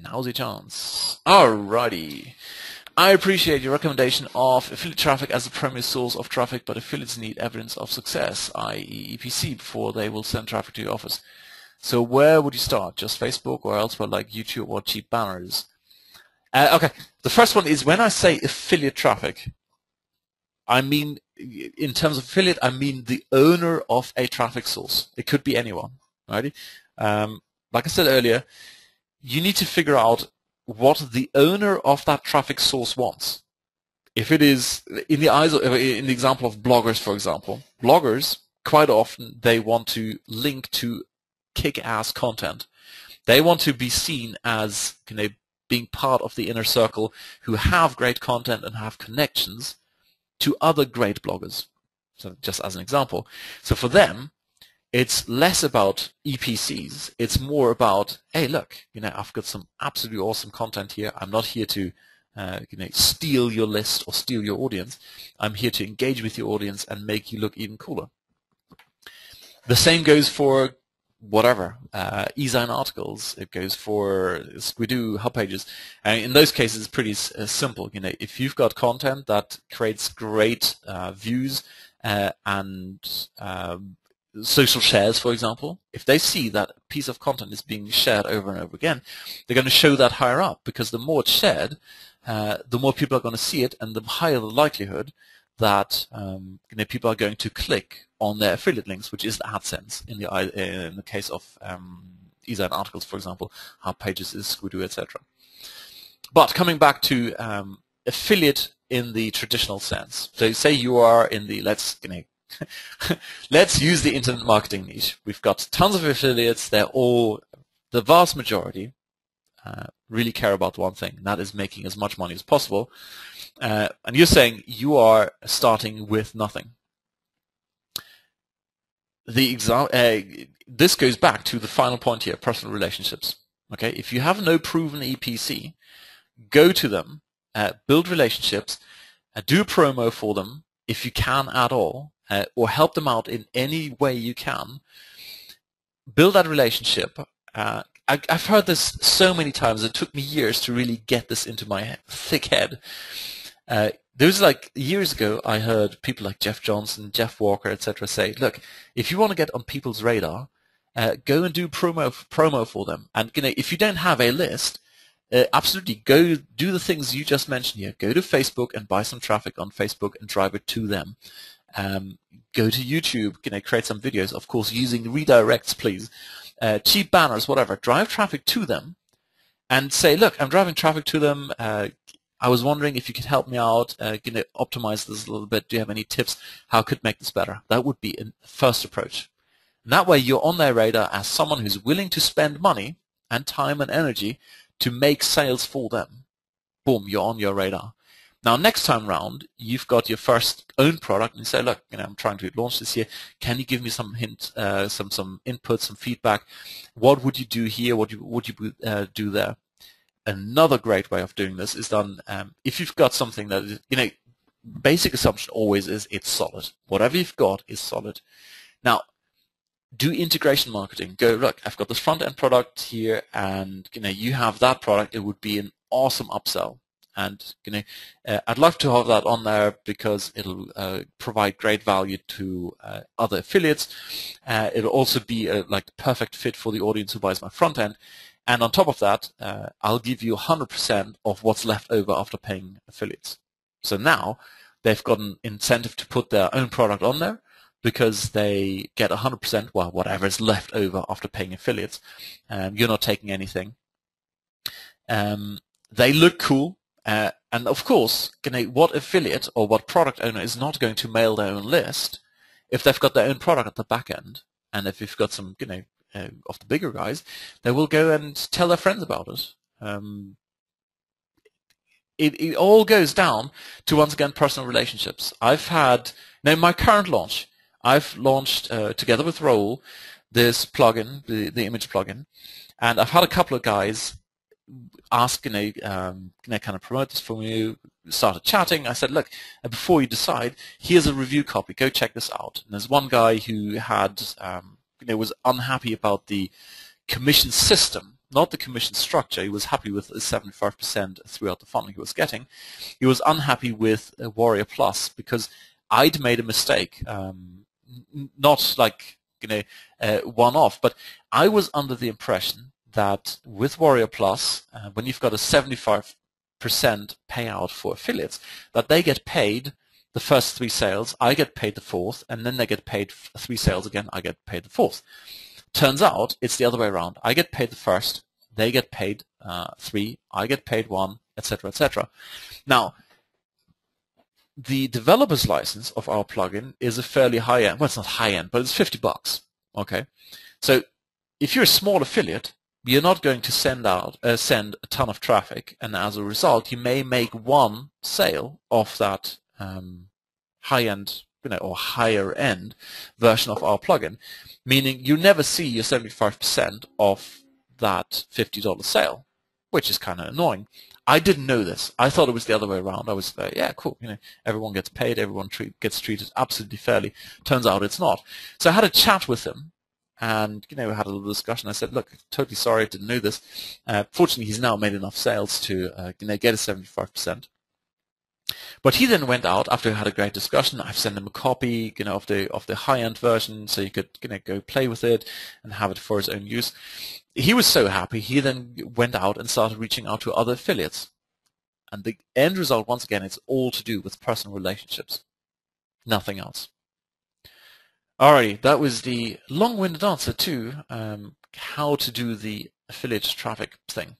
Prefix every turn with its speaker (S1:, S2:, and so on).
S1: Now's your chance. Alrighty. I appreciate your recommendation of affiliate traffic as the primary source of traffic, but affiliates need evidence of success, i.e. EPC, before they will send traffic to your offers. So where would you start? Just Facebook or elsewhere like YouTube or cheap banners? Okay, the first one is when I say affiliate traffic, I mean, in terms of affiliate, I mean the owner of a traffic source. It could be anyone, right? Like I said earlier, you need to figure out what the owner of that traffic source wants. If it is, in the example of bloggers, for example, bloggers, quite often, they want to link to kick-ass content. They want to be seen as being part of the inner circle who have great content and have connections to other great bloggers. So just as an example. So for them, it's less about EPCs. It's more about, hey, look, I've got some absolutely awesome content here. I'm not here to, steal your list or steal your audience. I'm here to engage with your audience and make you look even cooler. The same goes for whatever, eZine articles. It goes for Squidoo, Hub Pages. And in those cases, it's pretty simple. If you've got content that creates great views and social shares, for example, if they see that a piece of content is being shared over and over again, they're going to show that higher up, because the more it's shared, the more people are going to see it, and the higher the likelihood that people are going to click on their affiliate links, which is the AdSense in the case of eZine articles, for example, Hub Pages is Squidoo, etc. But coming back to affiliate in the traditional sense, so say you are in the let's use the internet marketing niche. We've got tons of affiliates. They're all, the vast majority, really care about one thing, and that is making as much money as possible. And you're saying you are starting with nothing. This goes back to the final point here, personal relationships. Okay, if you have no proven EPC, go to them, build relationships, do promo for them if you can at all, or help them out in any way you can. Build that relationship. I've heard this so many times. It took me years to really get this into my thick head. There was years ago, I heard people like Jeff Johnson, Jeff Walker, etc. say, look, if you want to get on people's radar, go and do promo for them. And if you don't have a list, absolutely go do the things you just mentioned here. Go to Facebook and buy some traffic on Facebook and drive it to them. Go to YouTube, create some videos, of course, using redirects, please. Cheap banners, whatever. Drive traffic to them and say, look, I'm driving traffic to them. I was wondering if you could help me out, optimize this a little bit. Do you have any tips? How I could make this better? That would be a first approach. And that way you're on their radar as someone who's willing to spend money and time and energy to make sales for them. Boom, you're on your radar. Now, next time round, you've got your first own product, and you say, look, I'm trying to launch this here. Can you give me some hint, some input, some feedback? What would you do here? What would you do there? Another great way of doing this is done if you've got something that is, basic assumption always is it's solid. Whatever you've got is solid. Now, do integration marketing. Go, look, I've got this front-end product here, and you have that product. It would be an awesome upsell. And I'd love to have that on there because it'll provide great value to other affiliates. It'll also be the perfect fit for the audience who buys my front end. And on top of that, I'll give you 100% of what's left over after paying affiliates. So now they've got an incentive to put their own product on there because they get 100%, well, whatever is left over after paying affiliates. You're not taking anything. They look cool. And of course, what affiliate or what product owner is not going to mail their own list if they've got their own product at the back end? And if you've got some, of the bigger guys, they will go and tell their friends about it. It all goes down to, once again, personal relationships. I've had, now my current launch, I've launched together with Raul this plugin, the image plugin, and I've had a couple of guys ask, can I kind of promote this for you? Started chatting. I said, look, before you decide, here's a review copy. Go check this out. And there's one guy who had, was unhappy about the commission system not the commission structure. He was happy with the 75% throughout the funnel he was getting. He was unhappy with Warrior Plus because I'd made a mistake, not like one-off, but I was under the impression that with Warrior Plus, when you've got a 75% payout for affiliates, that they get paid the first 3 sales, I get paid the 4th, and then they get paid 3 sales again, I get paid the 4th. Turns out it's the other way around. I get paid the first, they get paid 3, I get paid 1, etc., etc. Now, the developer's license of our plugin is a fairly high-end, well, it's not high-end, but it's $50. Okay, so if you're a small affiliate, you're not going to send a ton of traffic, and as a result, you may make 1 sale of that high-end, or higher-end version of our plugin, meaning you never see your 75% of that $50 sale, which is kind of annoying. I didn't know this. I thought it was the other way around. I was like, yeah, cool. Everyone gets paid. Everyone gets treated absolutely fairly. Turns out it's not. So I had a chat with him, and we had a little discussion. I said, look, totally sorry, I didn't know this. Fortunately, he's now made enough sales to get a 75%. But he then went out after we had a great discussion. I've sent him a copy, of the high-end version, so you could, go play with it and have it for his own use. He was so happy. He then went out and started reaching out to other affiliates. And the end result, once again, it's all to do with personal relationships, nothing else. Alrighty, that was the long-winded answer to how to do the affiliate traffic thing.